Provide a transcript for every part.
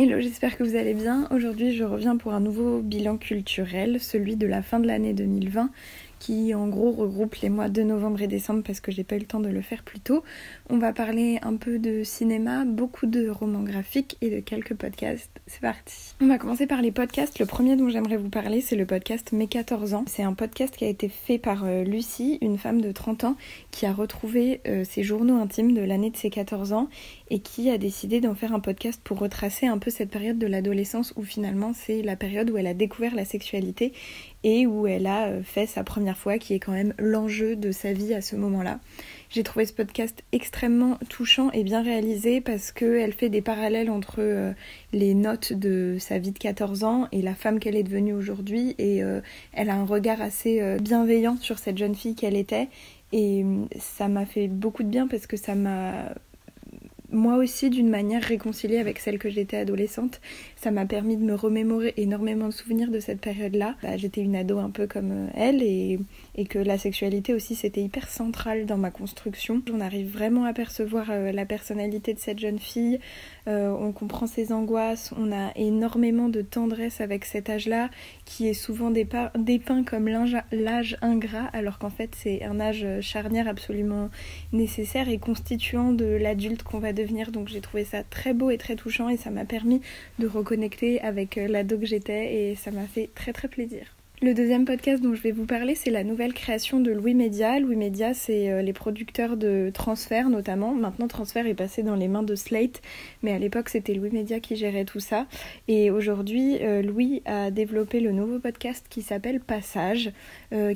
Hello, j'espère que vous allez bien. Aujourd'hui, je reviens pour un nouveau bilan culturel, celui de la fin de l'année 2020, qui en gros regroupe les mois de novembre et décembre parce que j'ai pas eu le temps de le faire plus tôt. On va parler un peu de cinéma, beaucoup de romans graphiques et de quelques podcasts. C'est parti. On va commencer par les podcasts. Le premier dont j'aimerais vous parler, c'est le podcast Mes 14 ans. C'est un podcast qui a été fait par Lucie, une femme de 30 ans qui a retrouvé ses journaux intimes de l'année de ses 14 ans et qui a décidé d'en faire un podcast pour retracer un peu cette période de l'adolescence où finalement c'est la période où elle a découvert la sexualité et où elle a fait sa première fois, qui est quand même l'enjeu de sa vie à ce moment-là. J'ai trouvé ce podcast extrêmement touchant et bien réalisé parce qu'elle fait des parallèles entre les notes de sa vie de 14 ans et la femme qu'elle est devenue aujourd'hui, et elle a un regard assez bienveillant sur cette jeune fille qu'elle était, et ça m'a fait beaucoup de bien parce que ça m'a moi aussi d'une manière réconciliée avec celle que j'étais adolescente. Ça m'a permis de me remémorer énormément de souvenirs de cette période-là. J'étais une ado un peu comme elle et que la sexualité aussi c'était hyper central dans ma construction. On arrive vraiment à percevoir la personnalité de cette jeune fille, on comprend ses angoisses, on a énormément de tendresse avec cet âge-là qui est souvent dépeint comme l'âge ingrat, alors qu'en fait c'est un âge charnière absolument nécessaire et constituant de l'adulte qu'on va devenir. Donc j'ai trouvé ça très beau et très touchant et ça m'a permis de reconnecter avec l'ado que j'étais et ça m'a fait très très plaisir. Le deuxième podcast dont je vais vous parler, c'est la nouvelle création de Louis Média. Louis Média, c'est les producteurs de Transfert notamment. Maintenant, Transfert est passé dans les mains de Slate, mais à l'époque, c'était Louis Média qui gérait tout ça. Et aujourd'hui, Louis a développé le nouveau podcast qui s'appelle Passage,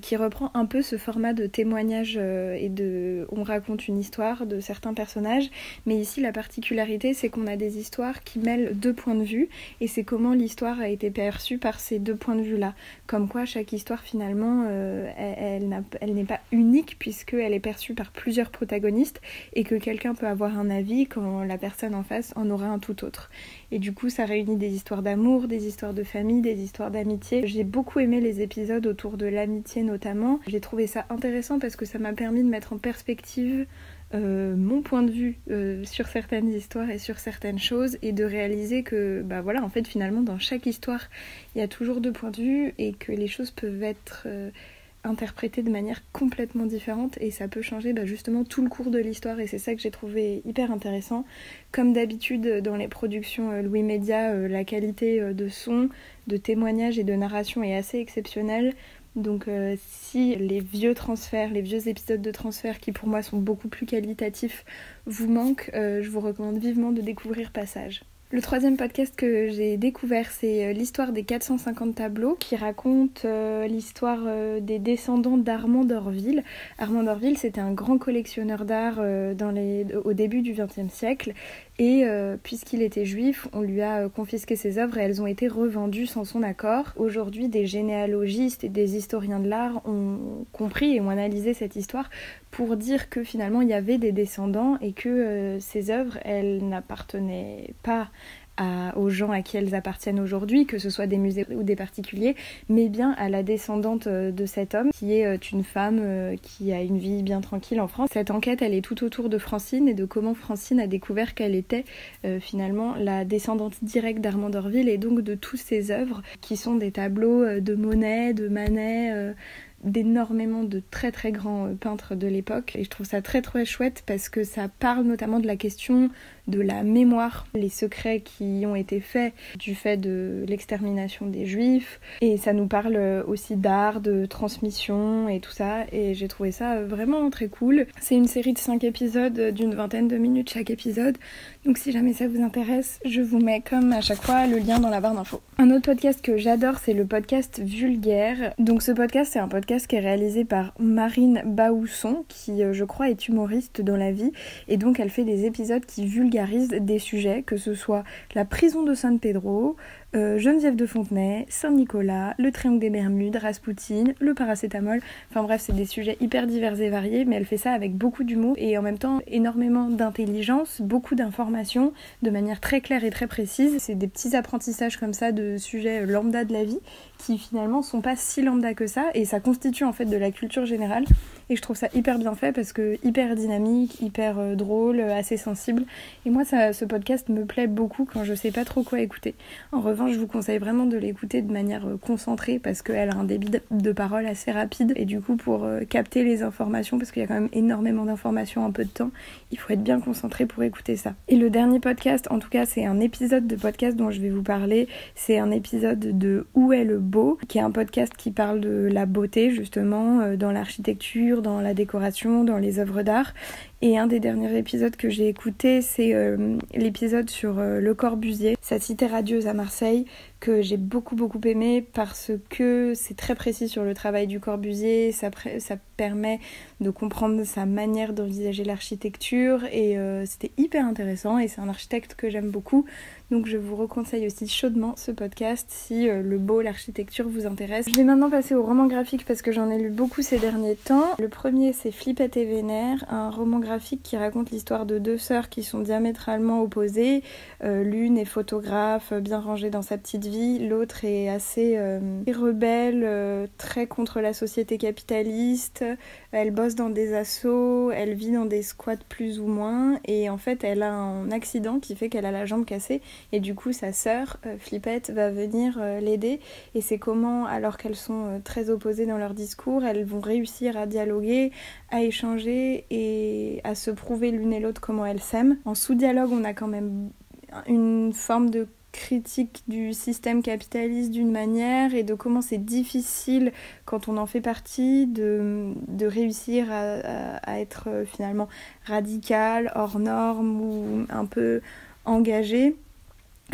qui reprend un peu ce format de témoignage on raconte une histoire de certains personnages. Mais ici, la particularité, c'est qu'on a des histoires qui mêlent deux points de vue, et c'est comment l'histoire a été perçue par ces deux points de vue-là. Comme quoi chaque histoire finalement elle n'est pas unique puisqu'elle est perçue par plusieurs protagonistes et que quelqu'un peut avoir un avis quand la personne en face en aura un tout autre. Et du coup ça réunit des histoires d'amour, des histoires de famille, des histoires d'amitié. J'ai beaucoup aimé les épisodes autour de l'amitié notamment. J'ai trouvé ça intéressant parce que ça m'a permis de mettre en perspective mon point de vue sur certaines histoires et sur certaines choses, et de réaliser que en fait finalement dans chaque histoire il y a toujours deux points de vue et que les choses peuvent être interprétées de manière complètement différente et ça peut changer justement tout le cours de l'histoire, et c'est ça que j'ai trouvé hyper intéressant. Comme d'habitude dans les productions Louis Média, la qualité de son, de témoignage et de narration est assez exceptionnelle. Donc si les vieux épisodes de Transfert qui pour moi sont beaucoup plus qualitatifs vous manquent, je vous recommande vivement de découvrir Passage. Le troisième podcast que j'ai découvert, c'est l'histoire des 450 tableaux, qui raconte l'histoire des descendants d'Armand d'Orville. Armand d'Orville, c'était un grand collectionneur d'art au début du XXe siècle, et puisqu'il était juif, on lui a confisqué ses œuvres et elles ont été revendues sans son accord. Aujourd'hui, des généalogistes et des historiens de l'art ont compris et ont analysé cette histoire pour dire que finalement il y avait des descendants et que ces œuvres, elles n'appartenaient pas aux gens à qui elles appartiennent aujourd'hui, que ce soit des musées ou des particuliers, mais bien à la descendante de cet homme, qui est une femme qui a une vie bien tranquille en France. Cette enquête, elle est tout autour de Francine et de comment Francine a découvert qu'elle était finalement la descendante directe d'Armand d'Orville, et donc de tous ses œuvres, qui sont des tableaux de Monet, de Manet, d'énormément de très très grands peintres de l'époque. Et je trouve ça très très chouette parce que ça parle notamment de la question de la mémoire, les secrets qui ont été faits du fait de l'extermination des juifs, et ça nous parle aussi d'art, de transmission et tout ça, et j'ai trouvé ça vraiment très cool. C'est une série de 5 épisodes d'une 20aine de minutes chaque épisode, donc si jamais ça vous intéresse, je vous mets comme à chaque fois le lien dans la barre d'infos. Un autre podcast que j'adore, c'est le podcast Vulgaire. Donc ce podcast, c'est un podcast qui est réalisé par Marine Baousson, qui je crois est humoriste dans la vie, et donc elle fait des épisodes qui vulgarisent des sujets, que ce soit la prison de San Pedro, Geneviève de Fontenay, Saint-Nicolas, le triangle des Bermudes, Raspoutine, le paracétamol. Enfin bref, c'est des sujets hyper divers et variés, mais elle fait ça avec beaucoup d'humour et en même temps énormément d'intelligence, beaucoup d'informations, de manière très claire et très précise. C'est des petits apprentissages comme ça de sujets lambda de la vie qui finalement sont pas si lambda que ça, et ça constitue en fait de la culture générale. et je trouve ça hyper bien fait parce que hyper dynamique, hyper drôle, assez sensible. Et moi ce podcast me plaît beaucoup quand je sais pas trop quoi écouter. En revanche, je vous conseille vraiment de l'écouter de manière concentrée parce qu'elle a un débit de parole assez rapide et du coup pour capter les informations, parce qu'il y a quand même énormément d'informations en peu de temps, il faut être bien concentré pour écouter ça. Et le dernier podcast, en tout cas c'est un épisode de podcast dont je vais vous parler, c'est un épisode de Où est le beau, qui est un podcast qui parle de la beauté justement, dans l'architecture, dans la décoration, dans les œuvres d'art. Et un des derniers épisodes que j'ai écouté, c'est l'épisode sur Le Corbusier, sa cité radieuse à Marseille, que j'ai beaucoup aimé parce que c'est très précis sur le travail du Corbusier, ça permet de comprendre sa manière d'envisager l'architecture et c'était hyper intéressant et c'est un architecte que j'aime beaucoup. Donc je vous reconseille aussi chaudement ce podcast si le beau, l'architecture vous intéresse. Je vais maintenant passer au roman graphique parce que j'en ai lu beaucoup ces derniers temps. Le premier c'est Flippette et Vénère, un roman graphique qui raconte l'histoire de deux sœurs qui sont diamétralement opposées. L'une est photographe, bien rangée dans sa petite vie, l'autre est assez rebelle, très contre la société capitaliste. Elle bosse dans des assos, elle vit dans des squats plus ou moins et en fait elle a un accident qui fait qu'elle a la jambe cassée et du coup sa sœur Flippette va venir l'aider et c'est comment, alors qu'elles sont très opposées dans leur discours, elles vont réussir à dialoguer, à échanger et à se prouver l'une et l'autre comment elles s'aiment. En sous-dialogue on a quand même une forme de critique du système capitaliste d'une manière et de comment c'est difficile quand on en fait partie de réussir à être finalement radical, hors norme ou un peu engagé.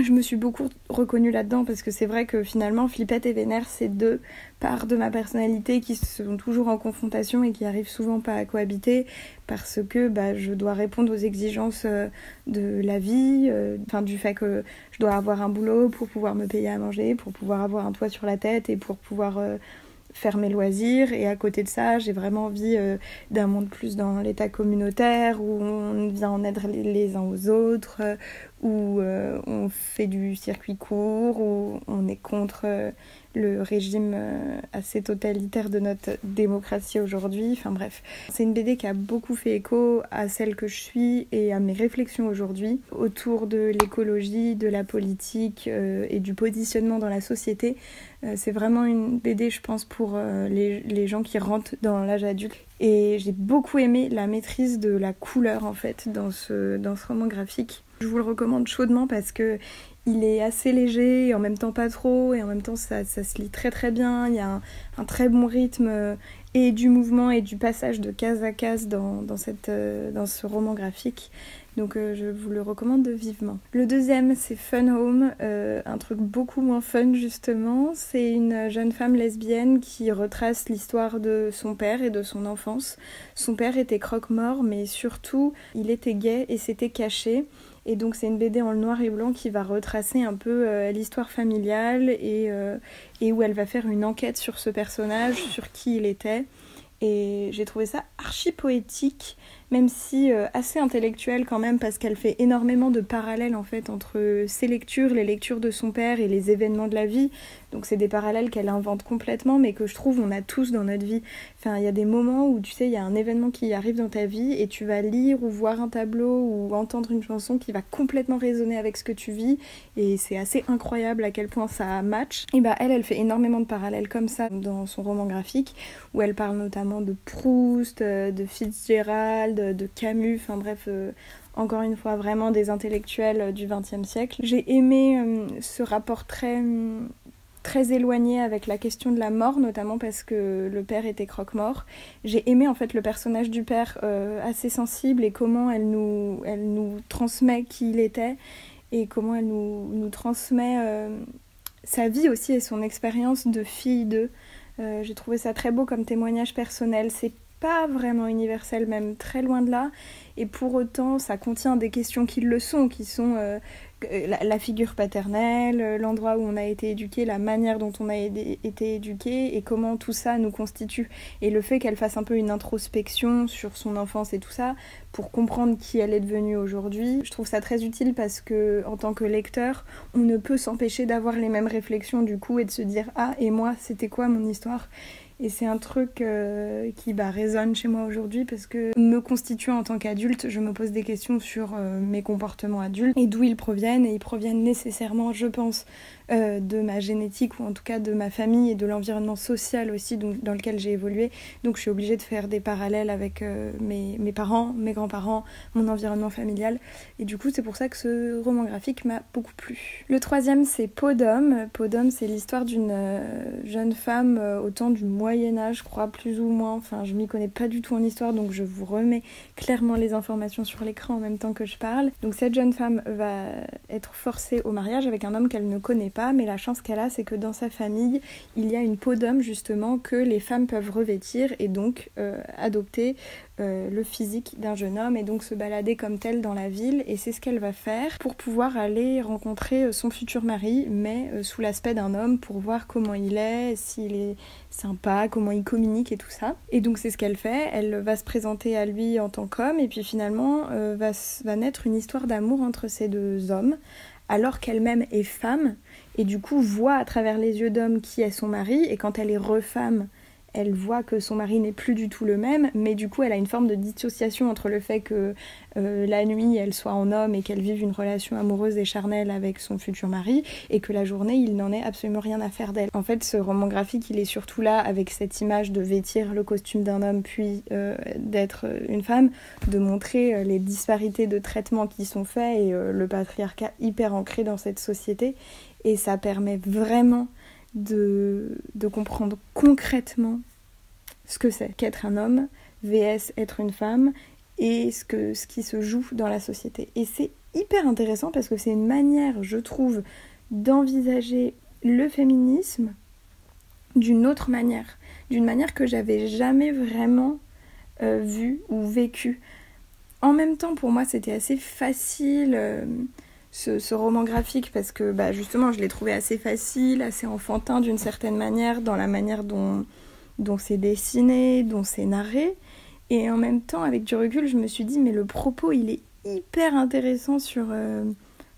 Je me suis beaucoup reconnue là-dedans parce que c'est vrai que finalement Flippette et Vénère c'est deux parts de ma personnalité qui sont toujours en confrontation et qui arrivent souvent pas à cohabiter parce que je dois répondre aux exigences de la vie, du fait que je dois avoir un boulot pour pouvoir me payer à manger, pour pouvoir avoir un toit sur la tête et pour pouvoir faire mes loisirs et à côté de ça j'ai vraiment envie d'un monde plus dans l'état communautaire où on vient en aide les uns aux autres, où on fait du circuit court, où on est contre le régime assez totalitaire de notre démocratie aujourd'hui, enfin bref. C'est une BD qui a beaucoup fait écho à celle que je suis et à mes réflexions aujourd'hui autour de l'écologie, de la politique et du positionnement dans la société. C'est vraiment une BD, je pense, pour les gens qui rentrent dans l'âge adulte. Et j'ai beaucoup aimé la maîtrise de la couleur, en fait, dans ce roman graphique. Je vous le recommande chaudement parce que il est assez léger et en même temps pas trop et en même temps ça se lit très très bien. Il y a un très bon rythme et du mouvement et du passage de case à case dans ce roman graphique. Donc je vous le recommande vivement. Le deuxième c'est Fun Home, un truc beaucoup moins fun justement. C'est une jeune femme lesbienne qui retrace l'histoire de son père et de son enfance. Son père était croque-mort mais surtout il était gay et s'était caché. Et donc c'est une BD en noir et blanc qui va retracer un peu l'histoire familiale et où elle va faire une enquête sur ce personnage, sur qui il était. Et j'ai trouvé ça archi poétique, même si assez intellectuel quand même, parce qu'elle fait énormément de parallèles en fait entre ses lectures, les lectures de son père et les événements de la vie. Donc c'est des parallèles qu'elle invente complètement, mais que je trouve on a tous dans notre vie. Enfin, il y a des moments où tu sais, il y a un événement qui arrive dans ta vie et tu vas lire ou voir un tableau ou entendre une chanson qui va complètement résonner avec ce que tu vis et c'est assez incroyable à quel point ça match. Et elle fait énormément de parallèles comme ça dans son roman graphique où elle parle notamment de Proust, de Fitzgerald, de Camus, enfin bref... Encore une fois, vraiment des intellectuels du XXe siècle. J'ai aimé ce rapport très éloigné avec la question de la mort, notamment parce que le père était croque-mort. J'ai aimé en fait le personnage du père assez sensible et comment elle nous transmet qui il était et comment elle nous transmet sa vie aussi et son expérience de fille d'eux. J'ai trouvé ça très beau comme témoignage personnel. C'est pas vraiment universel, même très loin de là, et pour autant ça contient des questions qui le sont, qui sont la figure paternelle, l'endroit où on a été éduqué, la manière dont on a été éduqué et comment tout ça nous constitue. Et le fait qu'elle fasse un peu une introspection sur son enfance et tout ça pour comprendre qui elle est devenue aujourd'hui, je trouve ça très utile parce que en tant que lecteur, on ne peut s'empêcher d'avoir les mêmes réflexions du coup et de se dire « Ah, et moi, c'était quoi mon histoire ?» Et c'est un truc qui résonne chez moi aujourd'hui parce que me constituant en tant qu'adulte, je me pose des questions sur mes comportements adultes et d'où ils proviennent. Et ils proviennent nécessairement, je pense, de ma génétique ou en tout cas de ma famille et de l'environnement social aussi dans lequel j'ai évolué. Donc je suis obligée de faire des parallèles avec mes parents, mes grands-parents, mon environnement familial. Et du coup, c'est pour ça que ce roman graphique m'a beaucoup plu. Le troisième, c'est Peau d'homme. Peau d'homme, c'est l'histoire d'une jeune femme au temps du Moyen-Âge, je crois, plus ou moins. Enfin, je m'y connais pas du tout en histoire, donc je vous remets clairement les informations sur l'écran en même temps que je parle. Donc cette jeune femme va être forcée au mariage avec un homme qu'elle ne connaît pas, mais la chance qu'elle a, c'est que dans sa famille, il y a une peau d'homme justement que les femmes peuvent revêtir et donc adopter le physique d'un jeune homme et donc se balader comme tel dans la ville. Et c'est ce qu'elle va faire pour pouvoir aller rencontrer son futur mari, mais sous l'aspect d'un homme, pour voir comment il est, s'il est sympa, comment il communique et tout ça. Et donc c'est ce qu'elle fait, elle va se présenter à lui en tant qu'homme et puis finalement va naître une histoire d'amour entre ces deux hommes, alors qu'elle-même est femme et du coup voit à travers les yeux d'homme qui est son mari, et quand elle est refemme, elle voit que son mari n'est plus du tout le même, mais du coup elle a une forme de dissociation entre le fait que la nuit elle soit en homme et qu'elle vive une relation amoureuse et charnelle avec son futur mari, et que la journée il n'en ait absolument rien à faire d'elle. En fait, ce roman graphique il est surtout là avec cette image de vêtir le costume d'un homme puis d'être une femme, de montrer les disparités de traitement qui sont faits et le patriarcat hyper ancré dans cette société, et ça permet vraiment de comprendre concrètement ce que c'est qu'être un homme vs être une femme et ce qui se joue dans la société. Et c'est hyper intéressant parce que c'est une manière, je trouve, d'envisager le féminisme d'une autre manière, d'une manière que j'avais jamais vraiment vue ou vécue. En même temps, pour moi, c'était assez facile ce roman graphique parce que justement je l'ai trouvé assez facile, assez enfantin d'une certaine manière dans la manière dont c'est dessiné, dont c'est narré, et en même temps avec du recul je me suis dit mais le propos il est hyper intéressant sur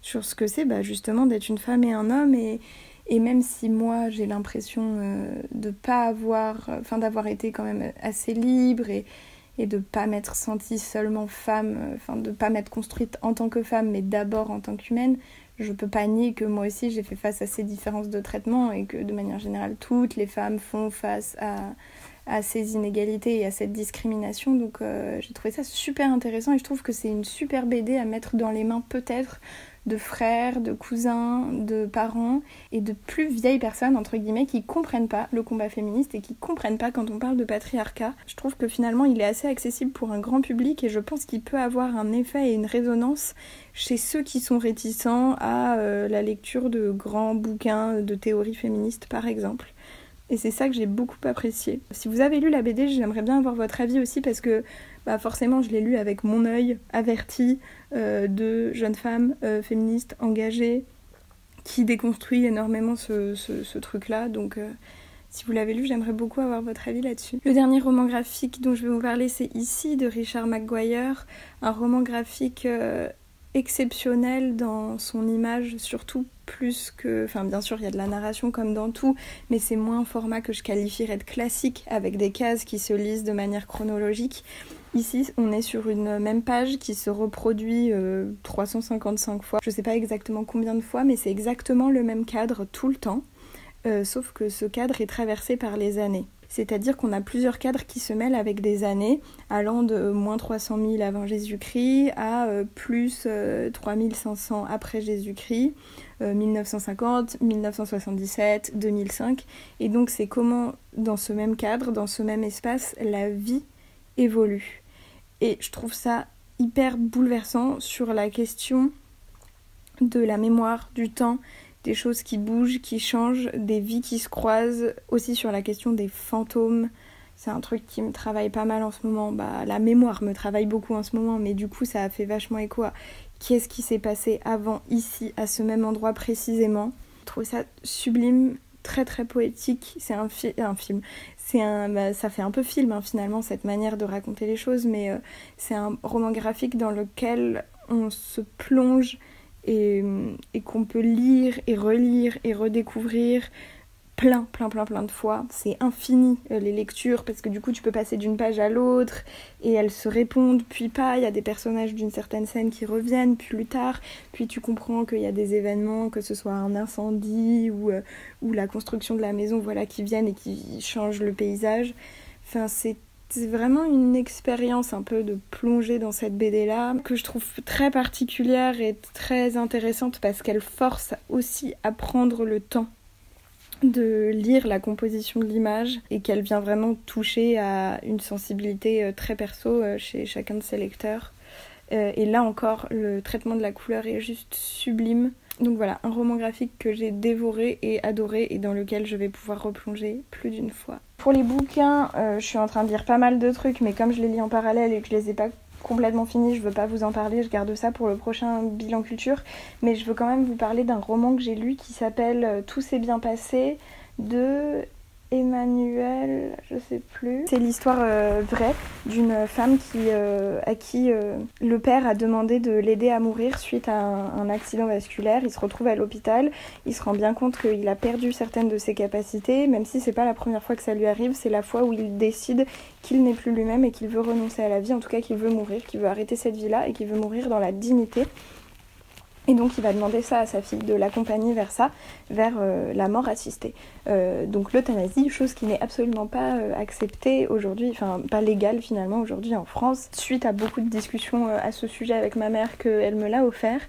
ce que c'est justement d'être une femme et un homme, et même si moi j'ai l'impression de pas avoir, d'avoir été quand même assez libre et de pas m'être sentie seulement femme, de pas m'être construite en tant que femme, mais d'abord en tant qu'humaine, je peux pas nier que moi aussi j'ai fait face à ces différences de traitement et que de manière générale toutes les femmes font face à ces inégalités et à cette discrimination. Donc j'ai trouvé ça super intéressant et je trouve que c'est une super BD à mettre dans les mains peut-être de frères, de cousins, de parents et de plus vieilles personnes entre guillemets qui comprennent pas le combat féministe et qui comprennent pas quand on parle de patriarcat. Je trouve que finalement il est assez accessible pour un grand public et je pense qu'il peut avoir un effet et une résonance chez ceux qui sont réticents à la lecture de grands bouquins de théorie féministe par exemple. Et c'est ça que j'ai beaucoup apprécié. Si vous avez lu la BD, j'aimerais bien avoir votre avis aussi parce que forcément je l'ai lu avec mon œil averti de jeune femme féministe engagée qui déconstruit énormément ce truc-là. Donc si vous l'avez lu, j'aimerais beaucoup avoir votre avis là-dessus. Le dernier roman graphique dont je vais vous parler, c'est Ici de Richard McGuire, un roman graphique exceptionnel dans son image, surtout plus que... bien sûr, il y a de la narration comme dans tout, mais c'est moins un format que je qualifierais de classique, avec des cases qui se lisent de manière chronologique. Ici, on est sur une même page qui se reproduit 355 fois. Je sais pas exactement combien de fois, mais c'est exactement le même cadre tout le temps, sauf que ce cadre est traversé par les années. C'est-à-dire qu'on a plusieurs cadres qui se mêlent avec des années, allant de moins 300 000 avant Jésus-Christ à plus 3500 après Jésus-Christ, 1950, 1977, 2005. Et donc c'est comment, dans ce même cadre, dans ce même espace, la vie évolue. Et je trouve ça hyper bouleversant sur la question de la mémoire, du temps, des choses qui bougent, qui changent, des vies qui se croisent, aussi sur la question des fantômes. C'est un truc qui me travaille pas mal en ce moment. La mémoire me travaille beaucoup en ce moment, mais du coup ça a fait vachement écho à qu'est-ce qui s'est passé avant, ici, à ce même endroit précisément. Je trouve ça sublime, très très poétique. C'est un film. Ça fait un peu film finalement, cette manière de raconter les choses, mais c'est un roman graphique dans lequel on se plonge et qu'on peut lire et relire et redécouvrir plein de fois. C'est infini les lectures parce que du coup tu peux passer d'une page à l'autre et elles se répondent puis pas. Il y a des personnages d'une certaine scène qui reviennent plus tard, puis tu comprends qu'il y a des événements, que ce soit un incendie ou la construction de la maison, voilà, qui viennent et qui changent le paysage. Enfin, c'est vraiment une expérience un peu de plonger dans cette BD-là que je trouve très particulière et très intéressante parce qu'elle force aussi à prendre le temps de lire la composition de l'image et qu'elle vient vraiment toucher à une sensibilité très perso chez chacun de ses lecteurs. Et là encore, le traitement de la couleur est juste sublime. Donc voilà, un roman graphique que j'ai dévoré et adoré et dans lequel je vais pouvoir replonger plus d'une fois. Pour les bouquins, je suis en train de lire pas mal de trucs, mais comme je les lis en parallèle et que je les ai pas complètement finis, je veux pas vous en parler, je garde ça pour le prochain bilan culture. Mais je veux quand même vous parler d'un roman que j'ai lu qui s'appelle Tout s'est bien passé de Emmanuel, je sais plus. C'est l'histoire vraie d'une femme à qui le père a demandé de l'aider à mourir suite à un accident vasculaire. Il se retrouve à l'hôpital, il se rend bien compte qu'il a perdu certaines de ses capacités, même si c'est pas la première fois que ça lui arrive, c'est la fois où il décide qu'il n'est plus lui-même et qu'il veut renoncer à la vie, en tout cas qu'il veut mourir, qu'il veut arrêter cette vie-là et qu'il veut mourir dans la dignité. Et donc il va demander ça à sa fille, de l'accompagner vers ça, vers la mort assistée. Donc l'euthanasie, chose qui n'est absolument pas acceptée aujourd'hui, enfin pas légale finalement aujourd'hui en France. Suite à beaucoup de discussions à ce sujet avec ma mère qu'elle me l'a offert.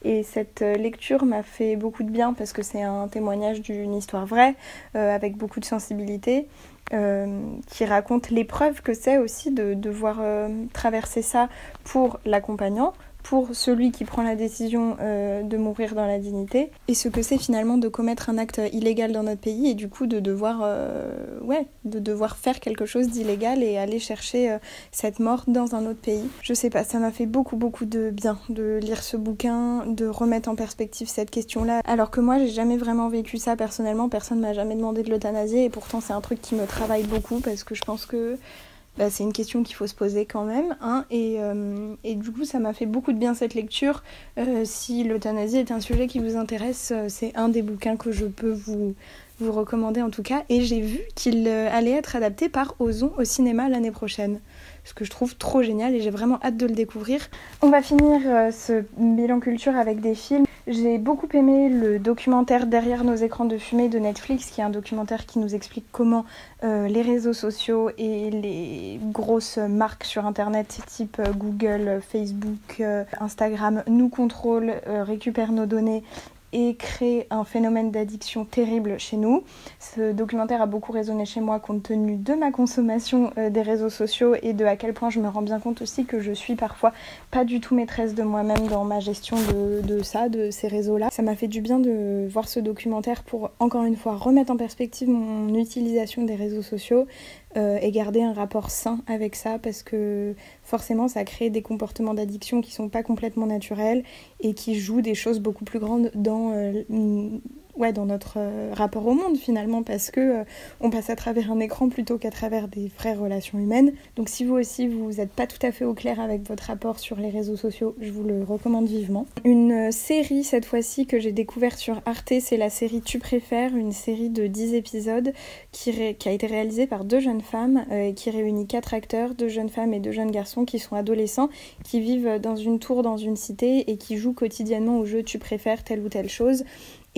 Et cette lecture m'a fait beaucoup de bien parce que c'est un témoignage d'une histoire vraie, avec beaucoup de sensibilité. Qui raconte l'épreuve que c'est aussi de devoir traverser ça pour l'accompagnant, pour celui qui prend la décision de mourir dans la dignité, et ce que c'est finalement de commettre un acte illégal dans notre pays et du coup de devoir faire quelque chose d'illégal et aller chercher cette mort dans un autre pays. Je sais pas, ça m'a fait beaucoup de bien de lire ce bouquin, de remettre en perspective cette question-là, alors que moi j'ai jamais vraiment vécu ça personnellement, personne m'a jamais demandé de l'euthanasier et pourtant c'est un truc qui me travaille beaucoup parce que je pense que c'est une question qu'il faut se poser quand même, hein, et du coup ça m'a fait beaucoup de bien cette lecture. Si l'euthanasie est un sujet qui vous intéresse, c'est un des bouquins que je peux vous recommander en tout cas, et j'ai vu qu'il allait être adapté par Ozon au cinéma l'année prochaine, ce que je trouve trop génial et j'ai vraiment hâte de le découvrir. On va finir ce bilan culture avec des films. J'ai beaucoup aimé le documentaire Derrière nos écrans de fumée de Netflix, qui est un documentaire qui nous explique comment les réseaux sociaux et les grosses marques sur internet type Google, Facebook, Instagram nous contrôlent, récupèrent nos données et crée un phénomène d'addiction terrible chez nous. Ce documentaire a beaucoup résonné chez moi compte tenu de ma consommation des réseaux sociaux et de à quel point je me rends bien compte aussi que je suis parfois pas du tout maîtresse de moi-même dans ma gestion de ces réseaux-là. Ça m'a fait du bien de voir ce documentaire pour encore une fois remettre en perspective mon utilisation des réseaux sociaux et garder un rapport sain avec ça, parce que forcément ça crée des comportements d'addiction qui sont pas complètement naturels et qui jouent des choses beaucoup plus grandes dans notre rapport au monde finalement, parce que on passe à travers un écran plutôt qu'à travers des vraies relations humaines. Donc si vous aussi vous n'êtes pas tout à fait au clair avec votre rapport sur les réseaux sociaux, je vous le recommande vivement. Une série cette fois-ci que j'ai découverte sur Arte, c'est la série Tu préfères, une série de 10 épisodes qui a été réalisée par 2 jeunes femmes et qui réunit 4 acteurs, 2 jeunes femmes et 2 jeunes garçons qui sont adolescents, qui vivent dans une tour dans une cité et qui jouent quotidiennement au jeu Tu préfères telle ou telle chose.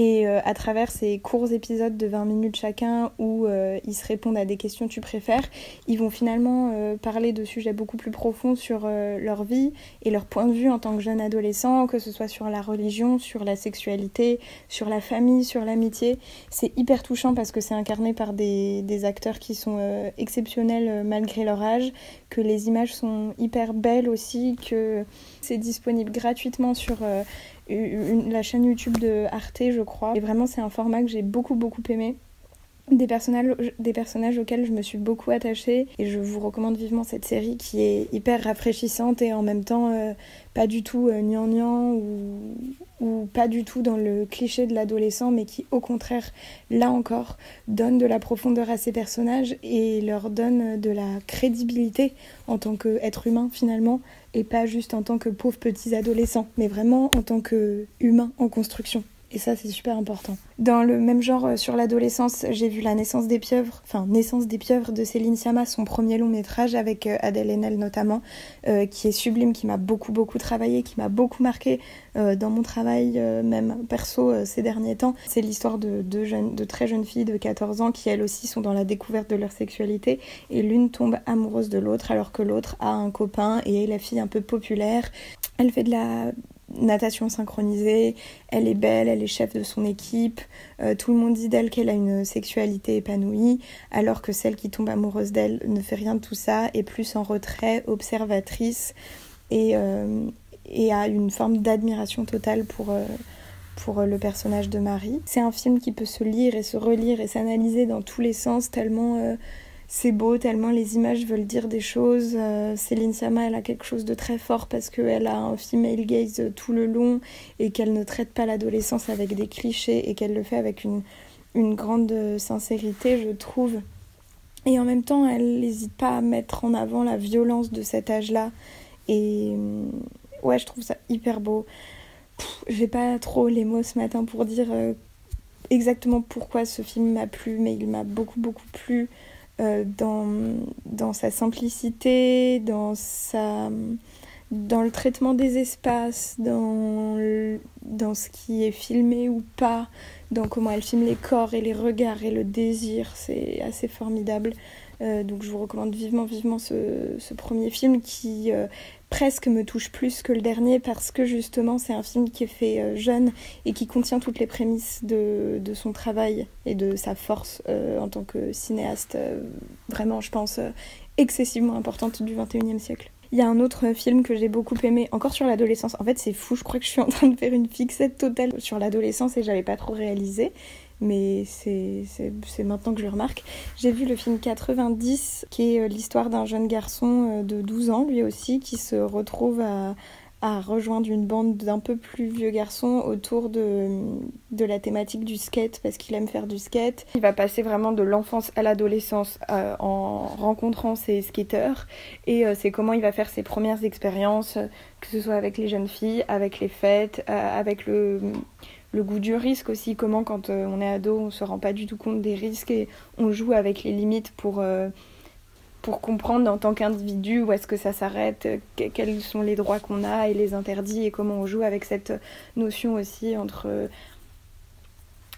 Et à travers ces courts épisodes de 20 minutes chacun où ils se répondent à des questions tu préfères, ils vont finalement parler de sujets beaucoup plus profonds sur leur vie et leur point de vue en tant que jeunes adolescents, que ce soit sur la religion, sur la sexualité, sur la famille, sur l'amitié. C'est hyper touchant parce que c'est incarné par des acteurs qui sont exceptionnels malgré leur âge, que les images sont hyper belles aussi, que c'est disponible gratuitement sur la chaîne YouTube de Arte, je crois. Et vraiment, c'est un format que j'ai beaucoup aimé. Des personnages auxquels je me suis beaucoup attachée. Et je vous recommande vivement cette série qui est hyper rafraîchissante et en même temps pas du tout gnangnan ou pas du tout dans le cliché de l'adolescent, mais qui au contraire, là encore, donne de la profondeur à ces personnages et leur donne de la crédibilité en tant qu'être humain finalement, et pas juste en tant que pauvres petits adolescents, mais vraiment en tant qu'humains en construction. Et ça, c'est super important. Dans le même genre, sur l'adolescence, j'ai vu Naissance des pieuvres de Céline Sciamma, son premier long métrage avec Adèle Haenel notamment, qui est sublime, qui m'a beaucoup travaillé, qui m'a beaucoup marqué dans mon travail, même perso, ces derniers temps. C'est l'histoire de très jeunes filles de 14 ans qui, elles aussi, sont dans la découverte de leur sexualité, et l'une tombe amoureuse de l'autre alors que l'autre a un copain et est la fille un peu populaire. Elle fait de la natation synchronisée, elle est belle, elle est chef de son équipe, tout le monde dit d'elle qu'elle a une sexualité épanouie, alors que celle qui tombe amoureuse d'elle ne fait rien de tout ça, est plus en retrait, observatrice, et a une forme d'admiration totale pour le personnage de Marie. C'est un film qui peut se lire et se relire et s'analyser dans tous les sens, tellement c'est beau, tellement les images veulent dire des choses. Céline Sciamma, elle a quelque chose de très fort parce qu'elle a un female gaze tout le long et qu'elle ne traite pas l'adolescence avec des clichés et qu'elle le fait avec une grande sincérité, je trouve. Et en même temps, elle n'hésite pas à mettre en avant la violence de cet âge-là. Et ouais, je trouve ça hyper beau. J'ai pas trop les mots ce matin pour dire exactement pourquoi ce film m'a plu, mais il m'a beaucoup plu. Dans sa simplicité, dans le traitement des espaces, dans ce qui est filmé ou pas, dans comment elle filme les corps et les regards et le désir, c'est assez formidable. Donc je vous recommande vivement ce premier film qui presque me touche plus que le dernier parce que justement c'est un film qui est fait jeune et qui contient toutes les prémices de son travail et de sa force en tant que cinéaste, vraiment je pense excessivement importante du XXIe siècle. Il y a un autre film que j'ai beaucoup aimé, encore sur l'adolescence. En fait c'est fou, je crois que je suis en train de faire une fixette totale sur l'adolescence et j'avais pas trop réalisé. Mais c'est maintenant que je le remarque. J'ai vu le film 90, qui est l'histoire d'un jeune garçon de 12 ans, lui aussi, qui se retrouve à rejoindre une bande d'un peu plus vieux garçons autour de la thématique du skate, parce qu'il aime faire du skate. Il va passer vraiment de l'enfance à l'adolescence en rencontrant ses skateurs, et c'est comment il va faire ses premières expériences, que ce soit avec les jeunes filles, avec les fêtes, avec le goût du risque aussi, comment quand on est ado on se rend pas du tout compte des risques et on joue avec les limites pour comprendre en tant qu'individu où est-ce que ça s'arrête, quels sont les droits qu'on a et les interdits, et comment on joue avec cette notion aussi entre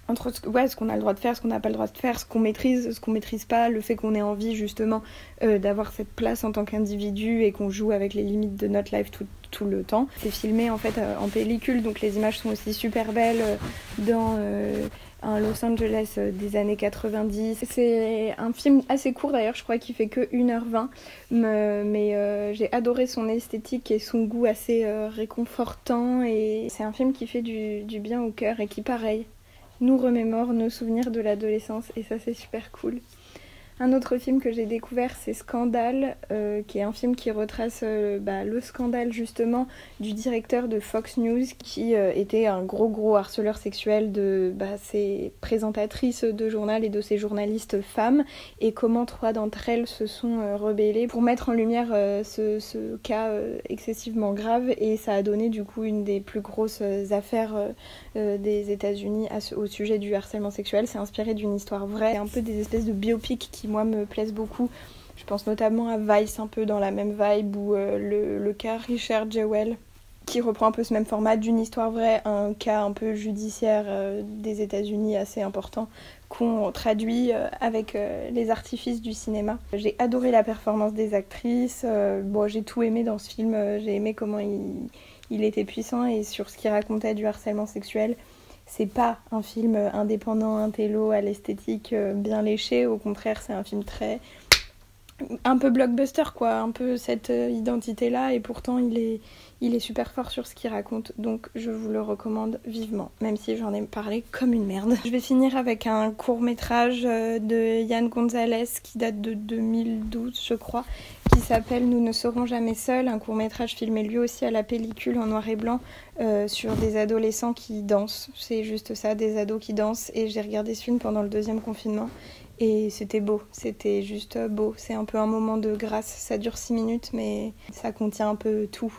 ce qu'on a le droit de faire, ce qu'on n'a pas le droit de faire, ce qu'on maîtrise pas, le fait qu'on ait envie justement d'avoir cette place en tant qu'individu et qu'on joue avec les limites de notre life tout le temps. C'est filmé en fait en pellicule, donc les images sont aussi super belles dans un Los Angeles des années 90. C'est un film assez court d'ailleurs, je crois qu'il fait que 1h20, mais j'ai adoré son esthétique et son goût assez réconfortant, et c'est un film qui fait du bien au cœur et qui, pareil, nous remémore nos souvenirs de l'adolescence, et ça c'est super cool. Un autre film que j'ai découvert, c'est Scandale, qui est un film qui retrace le scandale justement du directeur de Fox News, qui était un gros harceleur sexuel de ses présentatrices de journal et de ses journalistes femmes, et comment 3 d'entre elles se sont rebellées pour mettre en lumière ce cas excessivement grave, et ça a donné du coup une des plus grosses affaires des États-Unis au sujet du harcèlement sexuel. C'est inspiré d'une histoire vraie, un peu des espèces de biopics qui moi me plaisent beaucoup. Je pense notamment à Vice, un peu dans la même vibe, ou le cas Richard Jewell, qui reprend un peu ce même format d'une histoire vraie, un cas un peu judiciaire des États-Unis assez important, qu'on traduit avec les artifices du cinéma. J'ai adoré la performance des actrices, j'ai tout aimé dans ce film, j'ai aimé comment il était puissant, et sur ce qu'il racontait du harcèlement sexuel. C'est pas un film indépendant, intello, à l'esthétique bien léchée, au contraire c'est un film un peu blockbuster quoi, un peu cette identité-là, et pourtant il est super fort sur ce qu'il raconte, donc je vous le recommande vivement, même si j'en ai parlé comme une merde. Je vais finir avec un court-métrage de Yann Gonzalez qui date de 2012 je crois, qui s'appelle Nous ne serons jamais seuls, un court-métrage filmé lui aussi à la pellicule en noir et blanc sur des adolescents qui dansent, c'est juste ça, des ados qui dansent, et j'ai regardé ce film pendant le 2e confinement. Et c'était beau, c'était juste beau. C'est un peu un moment de grâce, ça dure 6 minutes, mais ça contient un peu tout.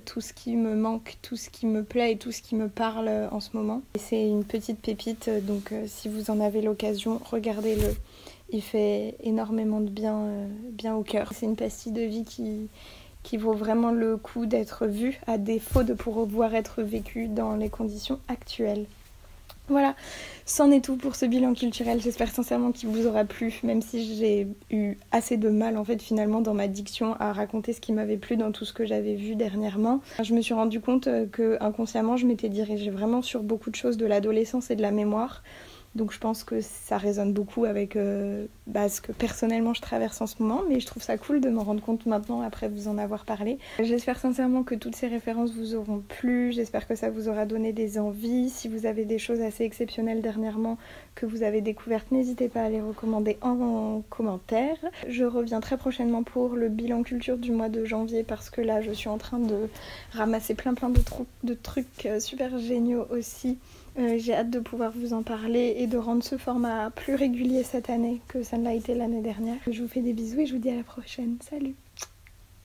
tout ce qui me manque, tout ce qui me plaît et tout ce qui me parle en ce moment. Et c'est une petite pépite, donc si vous en avez l'occasion, regardez-le. Il fait énormément de bien au cœur. C'est une pastille de vie qui vaut vraiment le coup d'être vue, à défaut de pouvoir être vécue dans les conditions actuelles. Voilà, c'en est tout pour ce bilan culturel. J'espère sincèrement qu'il vous aura plu, même si j'ai eu assez de mal en fait finalement dans ma diction à raconter ce qui m'avait plu dans tout ce que j'avais vu dernièrement. Je me suis rendu compte que inconsciemment je m'étais dirigée vraiment sur beaucoup de choses de l'adolescence et de la mémoire. Donc je pense que ça résonne beaucoup avec ce que personnellement je traverse en ce moment, mais je trouve ça cool de m'en rendre compte maintenant après vous en avoir parlé. J'espère sincèrement que toutes ces références vous auront plu, j'espère que ça vous aura donné des envies. Si vous avez des choses assez exceptionnelles dernièrement que vous avez découvertes, n'hésitez pas à les recommander en commentaire. Je reviens très prochainement pour le bilan culture du mois de janvier parce que là je suis en train de ramasser plein de trucs super géniaux aussi. J'ai hâte de pouvoir vous en parler et de rendre ce format plus régulier cette année que ça ne l'a été l'année dernière. Je vous fais des bisous et je vous dis à la prochaine. Salut!